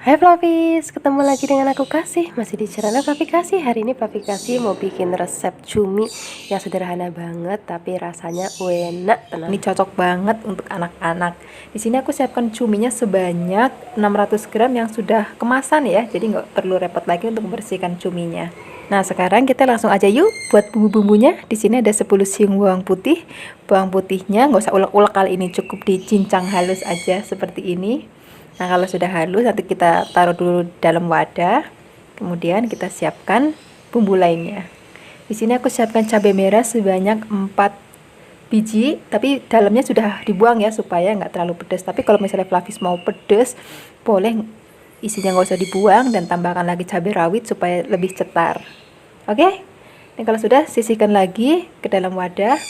Hai Flavis, ketemu lagi dengan aku Kasih, masih di channel Flavi Kasih. Hari ini Flavi Kasih mau bikin resep cumi yang sederhana banget tapi rasanya enak tenang. Ini cocok banget untuk anak-anak. Di sini aku siapkan cuminya sebanyak 600 gram yang sudah kemasan ya, jadi nggak perlu repot lagi untuk membersihkan cuminya. Nah, sekarang kita langsung aja yuk buat bumbu-bumbunya. Di sini ada 10 siung bawang putih. Bawang putihnya nggak usah ulek-ulek kali ini, cukup dicincang halus aja seperti ini. Nah, kalau sudah halus nanti kita taruh dulu dalam wadah. Kemudian kita siapkan bumbu lainnya. Di sini aku siapkan cabai merah sebanyak 4 biji, tapi dalamnya sudah dibuang ya supaya nggak terlalu pedas. Tapi kalau misalnya Flavis mau pedas, boleh isinya nggak usah dibuang dan tambahkan lagi cabai rawit supaya lebih cetar. Oke? Dan kalau sudah, sisihkan lagi ke dalam wadah.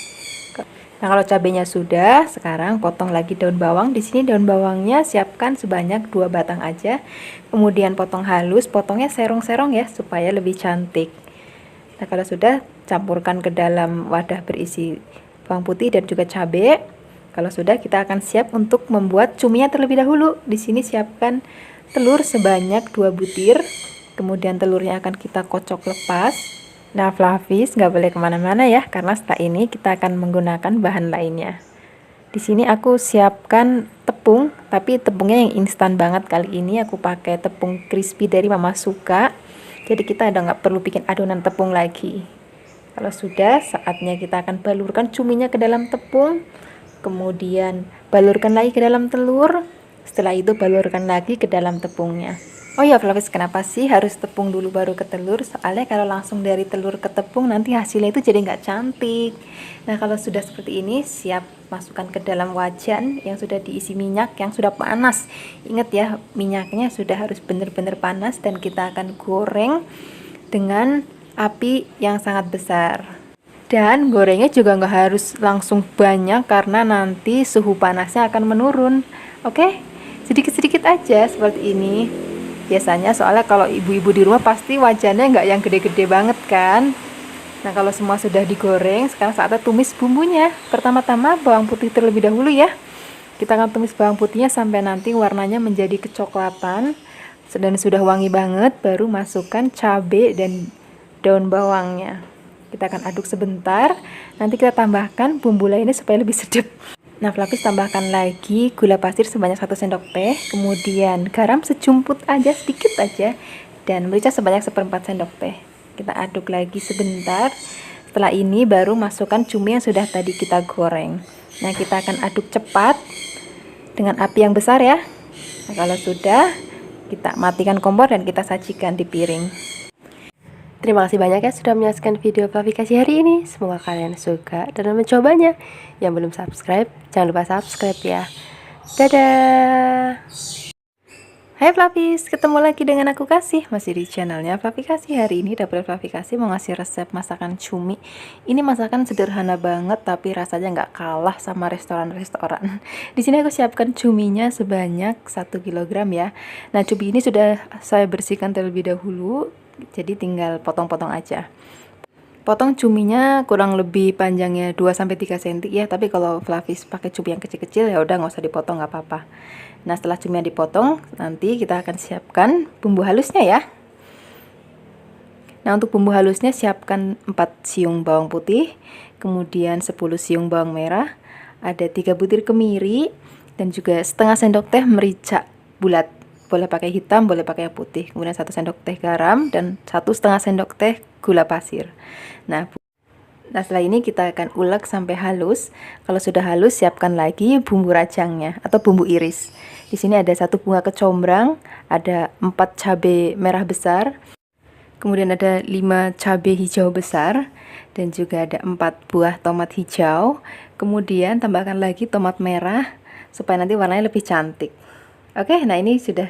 Nah, kalau cabenya sudah, sekarang potong lagi daun bawang. Di sini daun bawangnya siapkan sebanyak 2 batang aja. Kemudian potong halus, potongnya serong-serong ya supaya lebih cantik. Nah, kalau sudah, campurkan ke dalam wadah berisi bawang putih dan juga cabai. Kalau sudah, kita akan siap untuk membuat cuminya terlebih dahulu. Di sini siapkan telur sebanyak 2 butir. Kemudian telurnya akan kita kocok lepas. Nah, Flavis nggak boleh kemana-mana ya, karena setelah ini kita akan menggunakan bahan lainnya. Di sini aku siapkan tepung, tapi tepungnya yang instan banget. Kali ini aku pakai tepung crispy dari Mama Suka. Jadi kita udah nggak perlu bikin adonan tepung lagi. Kalau sudah, saatnya kita akan balurkan cuminya ke dalam tepung. Kemudian balurkan lagi ke dalam telur. Setelah itu balurkan lagi ke dalam tepungnya. Oh ya Flavis, kenapa sih harus tepung dulu baru ke telur? Soalnya kalau langsung dari telur ke tepung nanti hasilnya itu jadi nggak cantik. Nah, kalau sudah seperti ini, siap masukkan ke dalam wajan yang sudah diisi minyak yang sudah panas. Ingat ya, minyaknya sudah harus benar-benar panas dan kita akan goreng dengan api yang sangat besar. Dan gorengnya juga nggak harus langsung banyak karena nanti suhu panasnya akan menurun. Oke, sedikit-sedikit aja seperti ini. Biasanya soalnya kalau ibu-ibu di rumah pasti wajannya nggak yang gede-gede banget kan. Nah, kalau semua sudah digoreng, sekarang saatnya tumis bumbunya. Pertama-tama bawang putih terlebih dahulu ya. Kita akan tumis bawang putihnya sampai nanti warnanya menjadi kecoklatan dan sudah wangi banget, baru masukkan cabai dan daun bawangnya. Kita akan aduk sebentar, nanti kita tambahkan bumbu lainnya supaya lebih sedap. Nah, Flavis tambahkan lagi gula pasir sebanyak 1 sendok teh, kemudian garam sejumput aja, sedikit aja, dan merica sebanyak 1/4 sendok teh. Kita aduk lagi sebentar. Setelah ini baru masukkan cumi yang sudah tadi kita goreng. Nah, kita akan aduk cepat dengan api yang besar ya. Nah, kalau sudah, kita matikan kompor dan kita sajikan di piring. Terima kasih banyak ya sudah menyaksikan video Flavi Kasih hari ini. Semoga kalian suka dan mencobanya. Yang belum subscribe, jangan lupa subscribe ya. Dadah. Hai Flavis, ketemu lagi dengan aku Kasih, masih di channelnya Flavi Kasih. Hari ini dapur Flavi Kasih mau ngasih resep masakan cumi. Ini masakan sederhana banget tapi rasanya nggak kalah sama restoran-restoran. Di sini aku siapkan cuminya sebanyak 1 kg ya. Nah, cumi ini sudah saya bersihkan terlebih dahulu, jadi tinggal potong-potong aja. Potong cuminya kurang lebih panjangnya 2-3 cm ya, tapi kalau Flavis pakai cumi yang kecil-kecil ya udah nggak usah dipotong, nggak apa-apa. Nah, setelah cuminya dipotong, nanti kita akan siapkan bumbu halusnya ya. Nah, untuk bumbu halusnya siapkan 4 siung bawang putih, kemudian 10 siung bawang merah, ada 3 butir kemiri, dan juga setengah sendok teh merica bulat. Boleh pakai hitam, boleh pakai putih. Kemudian 1 sendok teh garam dan 1,5 sendok teh gula pasir. Nah, setelah ini kita akan ulek sampai halus. Kalau sudah halus, siapkan lagi bumbu rajangnya atau bumbu iris. Di sini ada 1 bunga kecombrang, ada 4 cabai merah besar, kemudian ada 5 cabai hijau besar, dan juga ada 4 buah tomat hijau. Kemudian tambahkan lagi tomat merah supaya nanti warnanya lebih cantik. Oke, nah ini sudah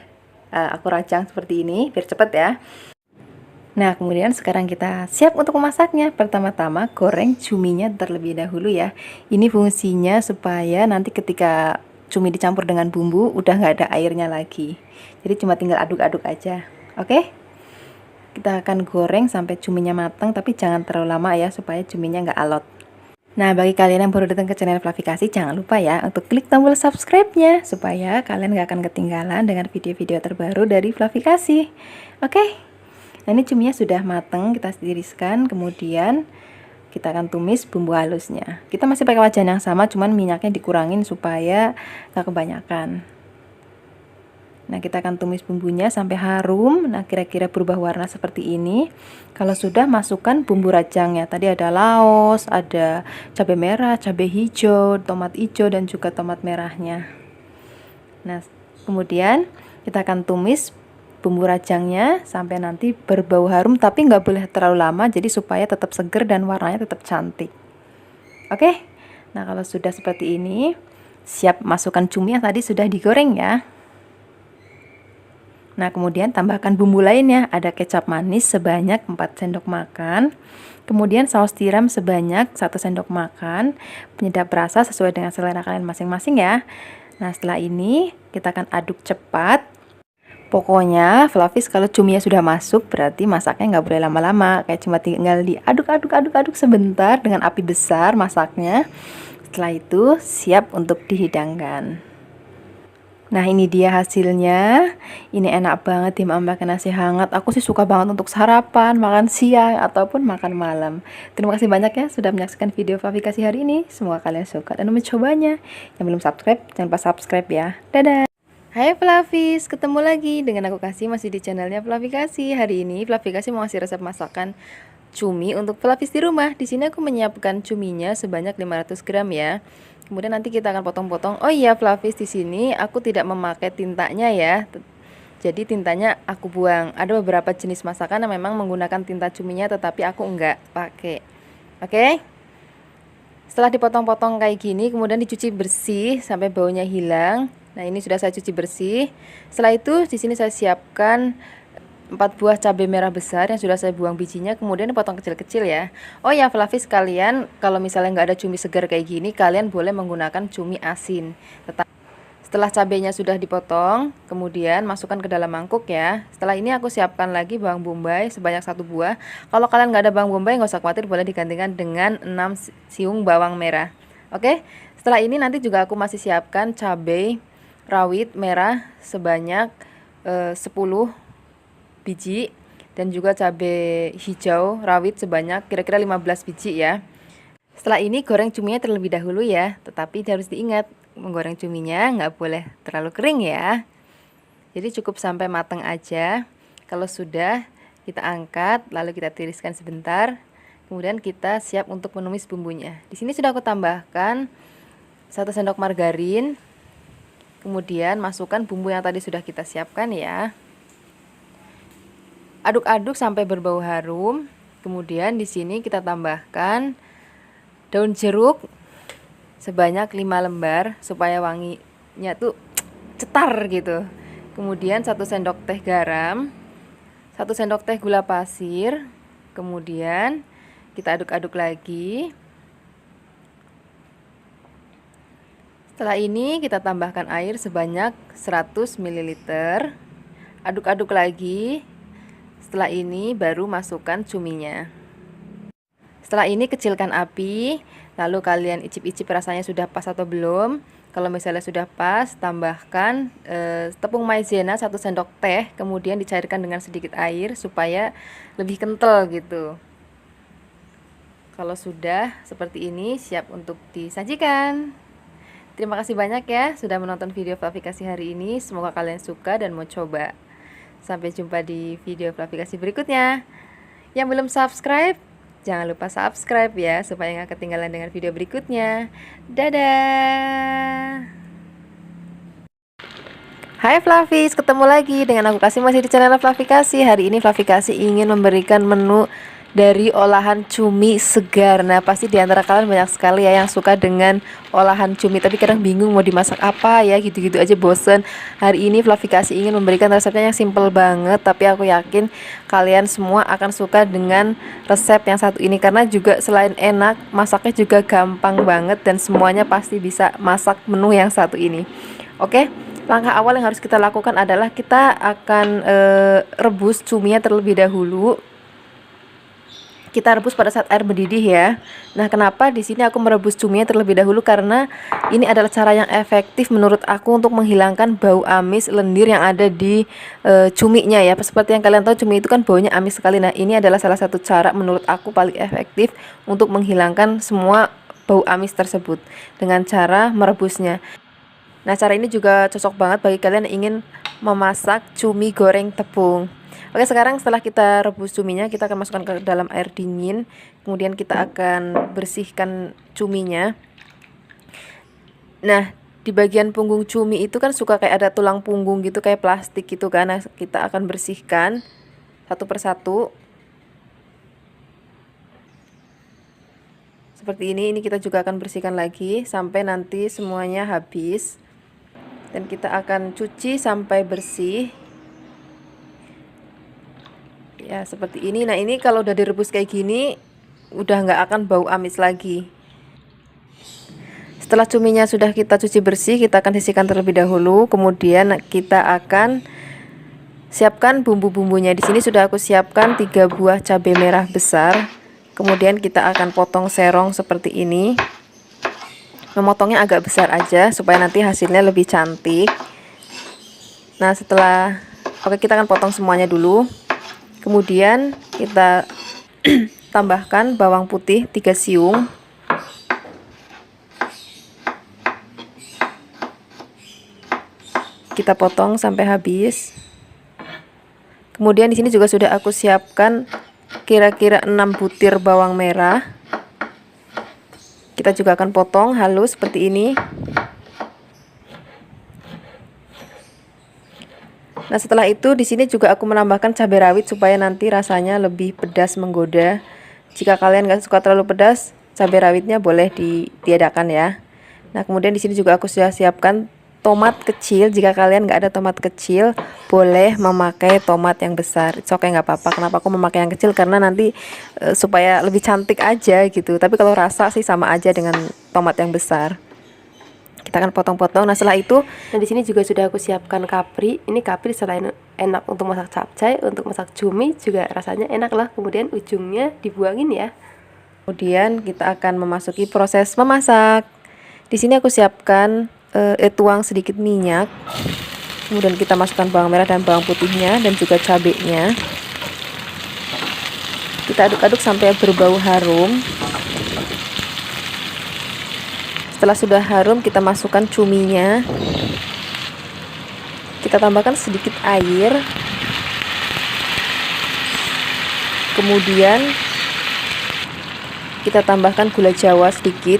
aku rajang seperti ini biar cepat ya. Nah, kemudian sekarang kita siap untuk memasaknya. Pertama-tama goreng cuminya terlebih dahulu ya. Ini fungsinya supaya nanti ketika cumi dicampur dengan bumbu udah nggak ada airnya lagi. Jadi cuma tinggal aduk-aduk aja. Oke? Kita akan goreng sampai cuminya matang, tapi jangan terlalu lama ya supaya cuminya nggak alot. Nah, bagi kalian yang baru datang ke channel Fluffy Kasih, jangan lupa ya untuk klik tombol subscribe-nya supaya kalian gak akan ketinggalan dengan video-video terbaru dari Fluffy Kasih. Oke, nah ini cuminya sudah mateng, kita tiriskan, kemudian kita akan tumis bumbu halusnya. Kita masih pakai wajan yang sama, cuman minyaknya dikurangin supaya gak kebanyakan. Nah, kita akan tumis bumbunya sampai harum. Nah, kira-kira berubah warna seperti ini. Kalau sudah, masukkan bumbu rajangnya. Tadi ada laos, ada cabai merah, cabai hijau, tomat hijau, dan juga tomat merahnya. Nah, kemudian kita akan tumis bumbu rajangnya sampai nanti berbau harum, tapi nggak boleh terlalu lama, jadi supaya tetap seger dan warnanya tetap cantik. Oke, nah kalau sudah seperti ini, siap masukkan cumi yang tadi sudah digoreng ya. Nah, kemudian tambahkan bumbu lainnya, ada kecap manis sebanyak 4 sendok makan, kemudian saus tiram sebanyak 1 sendok makan, penyedap rasa sesuai dengan selera kalian masing-masing ya. Nah, setelah ini kita akan aduk cepat. Pokoknya Fluffy kalau cuminya sudah masuk berarti masaknya nggak boleh lama-lama, kayak cuma tinggal diaduk-aduk sebentar dengan api besar masaknya. Setelah itu siap untuk dihidangkan. Nah, ini dia hasilnya. Ini enak banget dimakan nasi hangat. Aku sih suka banget untuk sarapan, makan siang, ataupun makan malam. Terima kasih banyak ya sudah menyaksikan video Fluffy Kasih hari ini. Semoga kalian suka dan mencobanya. Yang belum subscribe, jangan lupa subscribe ya. Dadah! Hai Fluffies, ketemu lagi dengan aku Kasih masih di channelnya Fluffy Kasih. Hari ini Fluffy Kasih mau ngasih resep masakan cumi untuk Fluffies di rumah. Di sini aku menyiapkan cuminya sebanyak 500 gram ya. Kemudian nanti kita akan potong-potong. Oh iya Fluffies, di sini aku tidak memakai tintanya ya. Jadi tintanya aku buang. Ada beberapa jenis masakan yang memang menggunakan tinta cuminya, tetapi aku enggak pakai. Oke? Setelah dipotong-potong kayak gini, kemudian dicuci bersih sampai baunya hilang. Nah, ini sudah saya cuci bersih. Setelah itu di sini saya siapkan 4 buah cabai merah besar yang sudah saya buang bijinya, kemudian dipotong kecil-kecil ya. Oh ya Fluffies, kalian kalau misalnya nggak ada cumi segar kayak gini, kalian boleh menggunakan cumi asin. Setelah cabainya sudah dipotong, kemudian masukkan ke dalam mangkuk ya. Setelah ini aku siapkan lagi bawang bombay sebanyak 1 buah. Kalau kalian nggak ada bawang bombay, nggak usah khawatir, boleh digantikan dengan 6 siung bawang merah. Oke, setelah ini nanti juga aku masih siapkan cabai rawit merah sebanyak 10 biji, dan juga cabai hijau rawit sebanyak kira-kira 15 biji ya. Setelah ini goreng cuminya terlebih dahulu ya, tetapi harus diingat menggoreng cuminya nggak boleh terlalu kering ya. Jadi cukup sampai matang aja. Kalau sudah, kita angkat lalu kita tiriskan sebentar. Kemudian kita siap untuk menumis bumbunya. Di sini sudah aku tambahkan 1 sendok margarin. Kemudian masukkan bumbu yang tadi sudah kita siapkan ya. Aduk-aduk sampai berbau harum. Kemudian di sini kita tambahkan daun jeruk sebanyak 5 lembar supaya wanginya tuh cetar gitu. Kemudian 1 sendok teh garam, 1 sendok teh gula pasir. Kemudian kita aduk-aduk lagi. Setelah ini kita tambahkan air sebanyak 100 ml. Aduk-aduk lagi. Setelah ini baru masukkan cuminya. Setelah ini kecilkan api, lalu kalian icip-icip rasanya sudah pas atau belum. Kalau misalnya sudah pas, tambahkan tepung maizena 1 sendok teh, kemudian dicairkan dengan sedikit air supaya lebih kental gitu. Kalau sudah seperti ini, siap untuk disajikan. Terima kasih banyak ya sudah menonton video Fluffy Kasih hari ini. Semoga kalian suka dan mau coba. Sampai jumpa di video Fluffy Kasih berikutnya. Yang belum subscribe, jangan lupa subscribe ya, supaya nggak ketinggalan dengan video berikutnya. Dadah! Hai Fluffies, ketemu lagi dengan aku Kasih masih di channel Fluffy Kasih. Hari ini Fluffy Kasih ingin memberikan menu dari olahan cumi segar. Nah, pasti diantara kalian banyak sekali ya yang suka dengan olahan cumi, tapi kadang bingung mau dimasak apa ya, gitu-gitu aja bosen. Hari ini Fluffy Kasih ingin memberikan resepnya yang simple banget, tapi aku yakin kalian semua akan suka dengan resep yang satu ini, karena juga selain enak, masaknya juga gampang banget dan semuanya pasti bisa masak menu yang satu ini. Oke, langkah awal yang harus kita lakukan adalah kita akan rebus cuminya terlebih dahulu. kita rebus pada saat air mendidih ya. Nah, kenapa di sini aku merebus cuminya terlebih dahulu, karena ini adalah cara yang efektif menurut aku untuk menghilangkan bau amis lendir yang ada di cuminya ya. Seperti yang kalian tahu, cumi itu kan baunya amis sekali. Nah, ini adalah salah satu cara menurut aku paling efektif untuk menghilangkan semua bau amis tersebut dengan cara merebusnya. Nah, cara ini juga cocok banget bagi kalian yang ingin memasak cumi goreng tepung. Oke, sekarang setelah kita rebus cuminya, kita akan masukkan ke dalam air dingin. Kemudian kita akan bersihkan cuminya. Nah, di bagian punggung cumi itu kan suka kayak ada tulang punggung gitu, kayak plastik gitu kan. Nah, kita akan bersihkan satu persatu. Seperti ini kita juga akan bersihkan lagi sampai nanti semuanya habis. Dan kita akan cuci sampai bersih. Ya, seperti ini. Nah, ini kalau udah direbus kayak gini udah nggak akan bau amis lagi. Setelah cuminya sudah kita cuci bersih, kita akan sisihkan terlebih dahulu. Kemudian kita akan siapkan bumbu-bumbunya. Di sini sudah aku siapkan 3 buah cabai merah besar. Kemudian kita akan potong serong seperti ini. Memotongnya agak besar aja supaya nanti hasilnya lebih cantik. Nah, oke, kita akan potong semuanya dulu. Kemudian kita tambahkan bawang putih 3 siung. Kita potong sampai habis. Kemudian di sini juga sudah aku siapkan kira-kira 6 butir bawang merah. Kita juga akan potong halus seperti ini. Nah, setelah itu di sini juga aku menambahkan cabai rawit supaya nanti rasanya lebih pedas menggoda. Jika kalian nggak suka terlalu pedas, cabai rawitnya boleh ditiadakan ya. Nah, kemudian di sini juga aku sudah siapkan tomat kecil. Jika kalian nggak ada tomat kecil, boleh memakai tomat yang besar. Oke, nggak apa-apa. Kenapa aku memakai yang kecil? Karena nanti supaya lebih cantik aja gitu. Tapi kalau rasa sih sama aja dengan tomat yang besar. Kita akan potong-potong. Nah, setelah itu, nah di sini juga sudah aku siapkan kapri. Ini kapri selain enak untuk masak capcay, untuk masak cumi juga rasanya enak lah. Kemudian ujungnya dibuangin ya. Kemudian kita akan memasuki proses memasak. Di sini aku siapkan tuang sedikit minyak. Kemudian kita masukkan bawang merah dan bawang putihnya dan juga cabenya. Kita aduk-aduk sampai berbau harum. Setelah sudah harum, kita masukkan cuminya. Kita tambahkan sedikit air. Kemudian kita tambahkan gula jawa sedikit,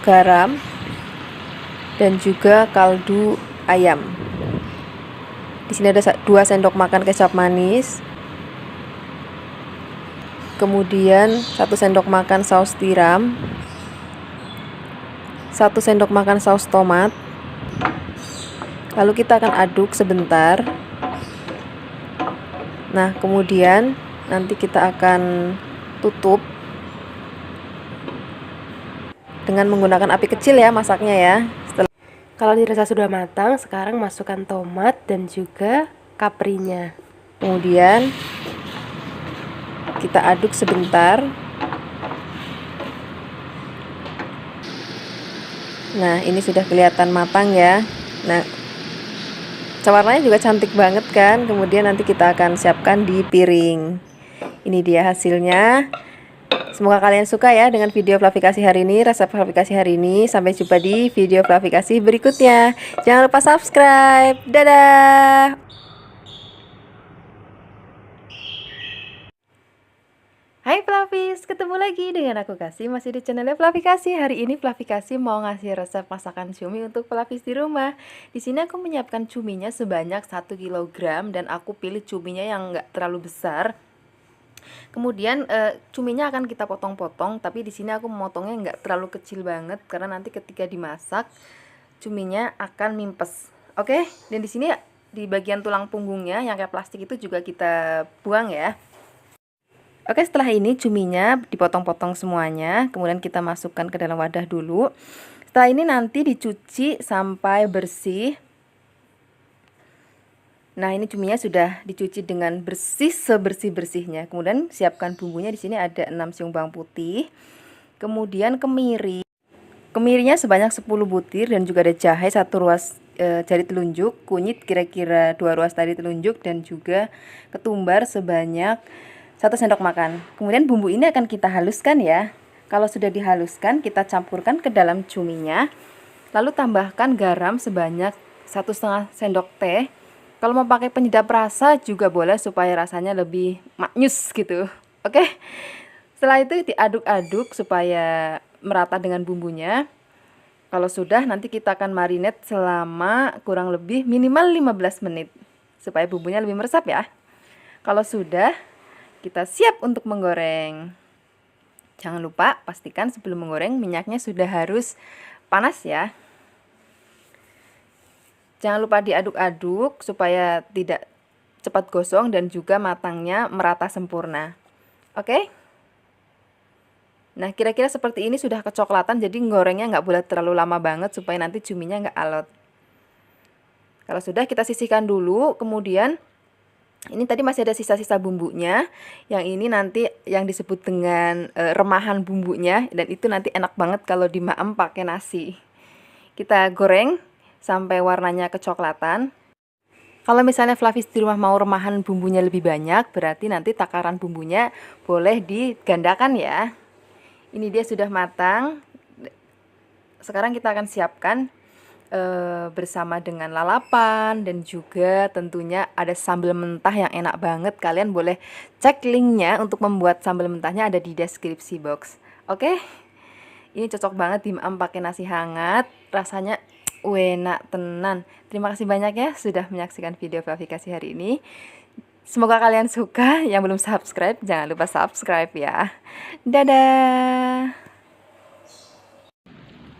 garam, dan juga kaldu ayam. Di sini ada 2 sendok makan kecap manis. Kemudian 1 sendok makan saus tiram. 1 sendok makan saus tomat. Lalu kita akan aduk sebentar. Nah, kemudian nanti kita akan tutup dengan menggunakan api kecil ya masaknya ya. Kalau dirasa sudah matang, sekarang masukkan tomat dan juga kaprinya. Kemudian kita aduk sebentar. Nah, ini sudah kelihatan matang ya. Nah, warnanya juga cantik banget kan. Kemudian nanti kita akan siapkan di piring. Ini dia hasilnya. Semoga kalian suka ya dengan video Flavikasi hari ini, resep Flavikasi hari ini. Sampai jumpa di video Flavikasi berikutnya. Jangan lupa subscribe. Dadah. Hai Flavis, ketemu lagi dengan aku Kasih, masih di channelnya Flavikasi. Hari ini Flavikasi mau ngasih resep masakan cumi untuk Flavis di rumah. Di sini aku menyiapkan cuminya sebanyak 1 kg dan aku pilih cuminya yang nggak terlalu besar. Kemudian cuminya akan kita potong-potong, tapi di sini aku memotongnya nggak terlalu kecil banget karena nanti ketika dimasak cuminya akan mimpes. Oke, dan di sini di bagian tulang punggungnya yang kayak plastik itu juga kita buang ya. Oke, setelah ini cuminya dipotong-potong semuanya, kemudian kita masukkan ke dalam wadah dulu. Setelah ini nanti dicuci sampai bersih. Nah, ini cuminya sudah dicuci dengan bersih sebersih-bersihnya. Kemudian siapkan bumbunya. Di sini ada 6 siung bawang putih. Kemudian kemiri. Kemirinya sebanyak 10 butir dan juga ada jahe 1 ruas jari telunjuk, kunyit kira-kira 2 ruas jari telunjuk dan juga ketumbar sebanyak 1 sendok makan. Kemudian bumbu ini akan kita haluskan ya. Kalau sudah dihaluskan, kita campurkan ke dalam cuminya. Lalu tambahkan garam sebanyak 1,5 sendok teh. Kalau mau pakai penyedap rasa juga boleh supaya rasanya lebih maknyus gitu. Oke. Setelah itu diaduk-aduk supaya merata dengan bumbunya. Kalau sudah, nanti kita akan marinate selama kurang lebih minimal 15 menit supaya bumbunya lebih meresap ya. Kalau sudah, kita siap untuk menggoreng. Jangan lupa pastikan sebelum menggoreng minyaknya sudah harus panas ya. Jangan lupa diaduk-aduk supaya tidak cepat gosong dan juga matangnya merata sempurna. Oke? Nah, kira-kira seperti ini sudah kecoklatan, jadi gorengnya nggak boleh terlalu lama banget supaya nanti cuminya nggak alot. Kalau sudah, kita sisihkan dulu. Kemudian, ini tadi masih ada sisa-sisa bumbunya. Yang ini nanti yang disebut dengan remahan bumbunya, dan itu nanti enak banget kalau dimaem pakai nasi. Kita goreng sampai warnanya kecoklatan. Kalau misalnya Flavis di rumah mau remahan bumbunya lebih banyak, berarti nanti takaran bumbunya boleh digandakan ya. Ini dia sudah matang. Sekarang kita akan siapkan bersama dengan lalapan dan juga tentunya ada sambal mentah yang enak banget. Kalian boleh cek linknya untuk membuat sambal mentahnya ada di deskripsi box. Oke? Ini cocok banget dimaem pakai nasi hangat. Rasanya enak tenan. Terima kasih banyak ya sudah menyaksikan video Flavikasi hari ini. Semoga kalian suka. Yang belum subscribe, jangan lupa subscribe ya. Dadah.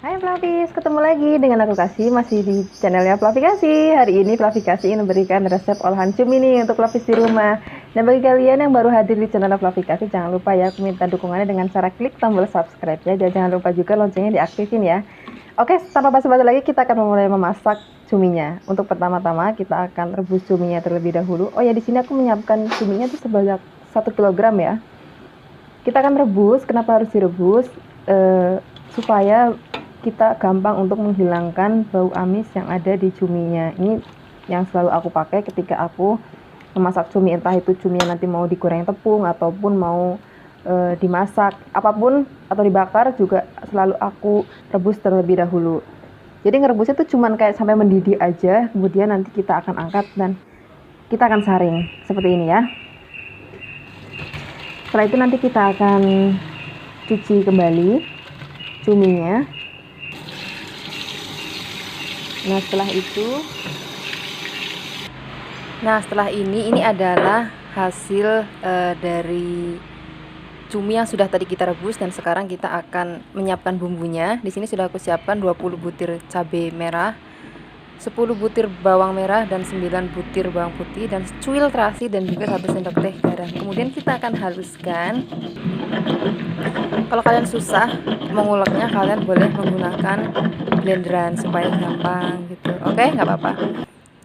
Hai Flavis, ketemu lagi dengan aku Kasih, masih di channelnya Flavikasi. Hari ini Flavikasi ingin memberikan resep olahan cumi nih untuk Flavis di rumah. Dan bagi kalian yang baru hadir di channel Flavikasi, jangan lupa ya, aku minta dukungannya dengan cara klik tombol subscribe ya. Dan jangan lupa juga loncengnya diaktifin ya. Oke, tanpa basa-basi lagi kita akan mulai memasak cuminya. Untuk pertama-tama kita akan rebus cuminya terlebih dahulu. Oh ya, di sini aku menyiapkan cuminya itu sebanyak 1 kg ya. Kita akan rebus. Kenapa harus direbus? Supaya kita gampang untuk menghilangkan bau amis yang ada di cuminya. Ini yang selalu aku pakai ketika aku memasak cumi, entah itu cuminya nanti mau digoreng tepung ataupun mau dimasak apapun atau dibakar, juga selalu aku rebus terlebih dahulu. Jadi ngerebusnya tuh cuman kayak sampai mendidih aja, kemudian nanti kita akan angkat dan kita akan saring seperti ini ya. Setelah itu nanti kita akan cuci kembali cuminya. Nah, setelah ini adalah hasil dari cumi yang sudah tadi kita rebus, dan sekarang kita akan menyiapkan bumbunya. Di sini sudah aku siapkan 20 butir cabai merah, 10 butir bawang merah dan 9 butir bawang putih dan cuil terasi dan juga 1 sendok teh garam. Kemudian kita akan haluskan. Kalau kalian susah menguleknya, kalian boleh menggunakan blenderan supaya gampang gitu. Oke, nggak apa-apa.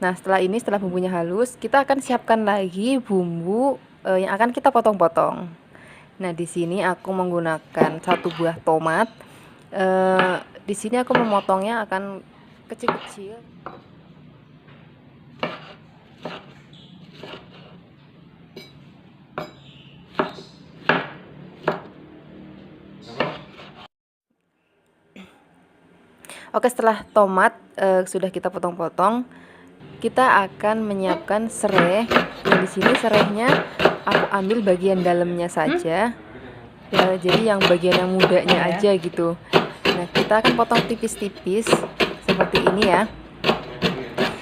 Nah, setelah bumbunya halus, kita akan siapkan lagi bumbu yang akan kita potong-potong. Nah, di sini aku menggunakan 1 buah tomat. Di sini aku memotongnya akan kecil-kecil. Oke, setelah tomat sudah kita potong-potong, kita akan menyiapkan serai. Nah, di sini serainya aku ambil bagian dalamnya saja. Ya, jadi yang bagian yang mudanya aja gitu. Nah, kita akan potong tipis-tipis seperti ini ya.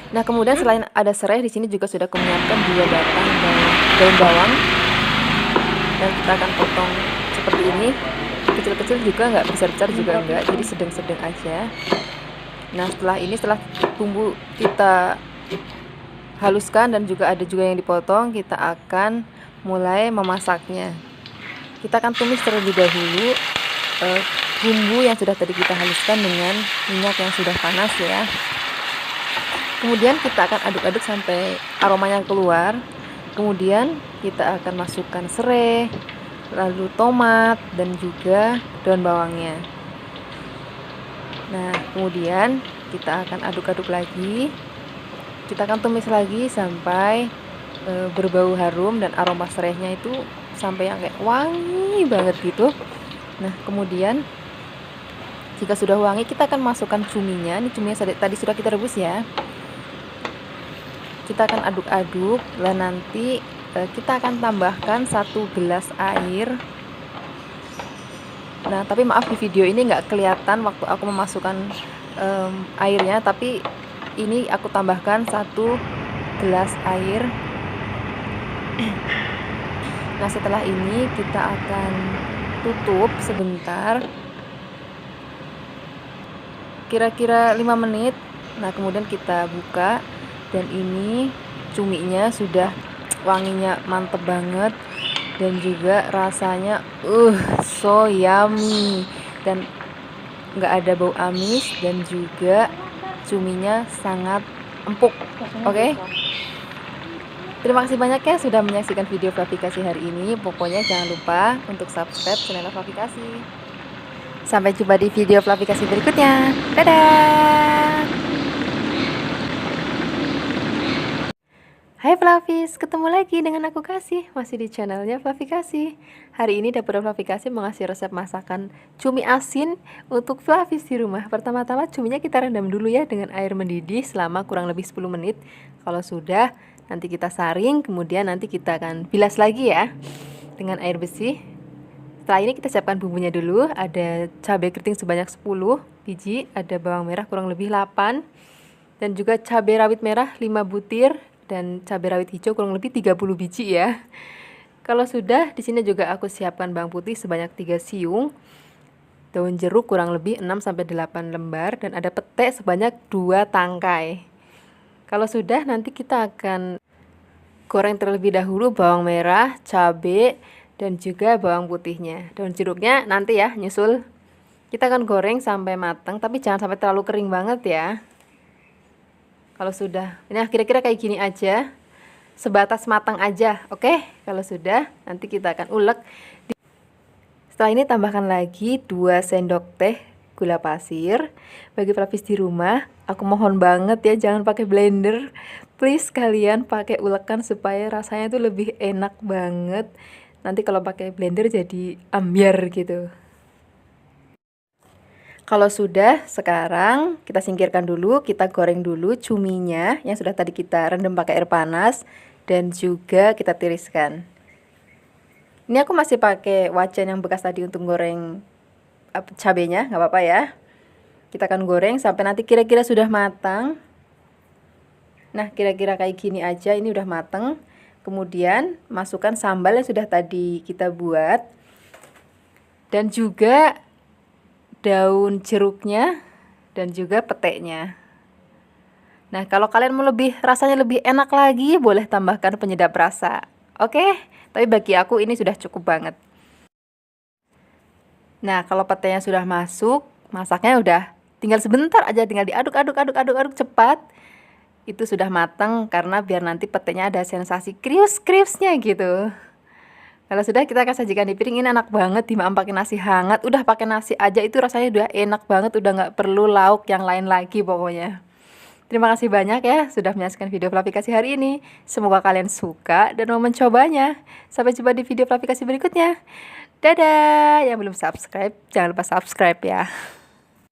Nah, kemudian selain ada serai, di sini juga sudah aku menyiapkan 2 batang daun bawang. Dan kita akan potong seperti ini. Kecil-kecil juga, nggak besar-besar juga enggak, jadi sedang-sedang aja. Nah, setelah bumbu kita haluskan dan juga ada juga yang dipotong, kita akan mulai memasaknya. Kita akan tumis terlebih dahulu bumbu yang sudah tadi kita haluskan dengan minyak yang sudah panas ya. Kemudian kita akan aduk-aduk sampai aromanya keluar. Kemudian kita akan masukkan serai, lalu tomat dan juga daun bawangnya. Nah, kemudian kita akan aduk-aduk lagi. Kita akan tumis lagi sampai berbau harum dan aroma serainya itu sampai yang kayak wangi banget gitu. Nah, kemudian jika sudah wangi, kita akan masukkan cuminya. Ini cuminya tadi sudah kita rebus ya. Kita akan aduk-aduk, dan nanti kita akan tambahkan 1 gelas air. Nah, tapi maaf di video ini nggak kelihatan waktu aku memasukkan airnya, tapi ini aku tambahkan 1 gelas air. Nah, setelah ini kita akan tutup sebentar, kira-kira 5 menit. Nah, kemudian kita buka, dan ini cuminya sudah wanginya mantep banget, dan juga rasanya so yummy, dan nggak ada bau amis, dan juga cuminya sangat empuk. Oke? Terima kasih banyak ya sudah menyaksikan video Fluffy Kasih hari ini. Pokoknya jangan lupa untuk subscribe channel Fluffy Kasih. Sampai jumpa di video Fluffy Kasih berikutnya. Dadah! Hai Fluffies, ketemu lagi dengan aku Kasih, masih di channelnya Fluffy Kasih. Hari ini dapur Fluffy Kasih mengasih resep masakan cumi asin untuk Fluffies di rumah. Pertama-tama cuminya kita rendam dulu ya dengan air mendidih selama kurang lebih 10 menit. Kalau sudah, nanti kita saring, kemudian nanti kita akan bilas lagi ya dengan air bersih. Setelah ini kita siapkan bumbunya dulu. Ada cabai keriting sebanyak 10 biji, ada bawang merah kurang lebih 8, dan juga cabai rawit merah 5 butir, dan cabai rawit hijau kurang lebih 30 biji ya. Kalau sudah, di sini juga aku siapkan bawang putih sebanyak 3 siung, daun jeruk kurang lebih 6-8 lembar, dan ada pete sebanyak 2 tangkai. Kalau sudah, nanti kita akan goreng terlebih dahulu bawang merah, cabai, dan juga bawang putihnya. Daun jeruknya nanti ya nyusul. Kita akan goreng sampai matang, tapi jangan sampai terlalu kering banget ya. Kalau sudah, ini kira-kira kayak gini aja, sebatas matang aja, oke? Kalau sudah, nanti kita akan ulek. Setelah ini tambahkan lagi 2 sendok teh gula pasir. Bagi Fluffies di rumah, aku mohon banget ya jangan pakai blender. Please kalian pakai ulekan supaya rasanya tuh lebih enak banget. Nanti kalau pakai blender jadi ambiar gitu. Kalau sudah, sekarang kita singkirkan dulu, kita goreng dulu cuminya yang sudah tadi kita rendam pakai air panas, dan juga kita tiriskan. Ini aku masih pakai wajan yang bekas tadi untuk goreng cabenya, nggak apa-apa ya. Kita akan goreng sampai nanti kira-kira sudah matang. Nah, kira-kira kayak gini aja, ini udah matang. Kemudian masukkan sambal yang sudah tadi kita buat, dan juga daun jeruknya, dan juga peteknya. Nah, kalau kalian mau rasanya lebih enak lagi, boleh tambahkan penyedap rasa. Oke, tapi bagi aku ini sudah cukup banget. Nah, kalau petenya sudah masuk, masaknya udah tinggal sebentar aja, tinggal diaduk cepat. Itu sudah matang, karena biar nanti petenya ada sensasi krius-kriusnya gitu. Kalau sudah, kita akan sajikan di piring. Ini enak banget dimakan pakai nasi hangat. Udah pakai nasi aja itu rasanya udah enak banget, udah nggak perlu lauk yang lain lagi pokoknya. Terima kasih banyak ya sudah menyaksikan video Fluffy Kasih hari ini. Semoga kalian suka dan mau mencobanya. Sampai jumpa di video Fluffy Kasih berikutnya. Dadah. Yang belum subscribe, jangan lupa subscribe ya.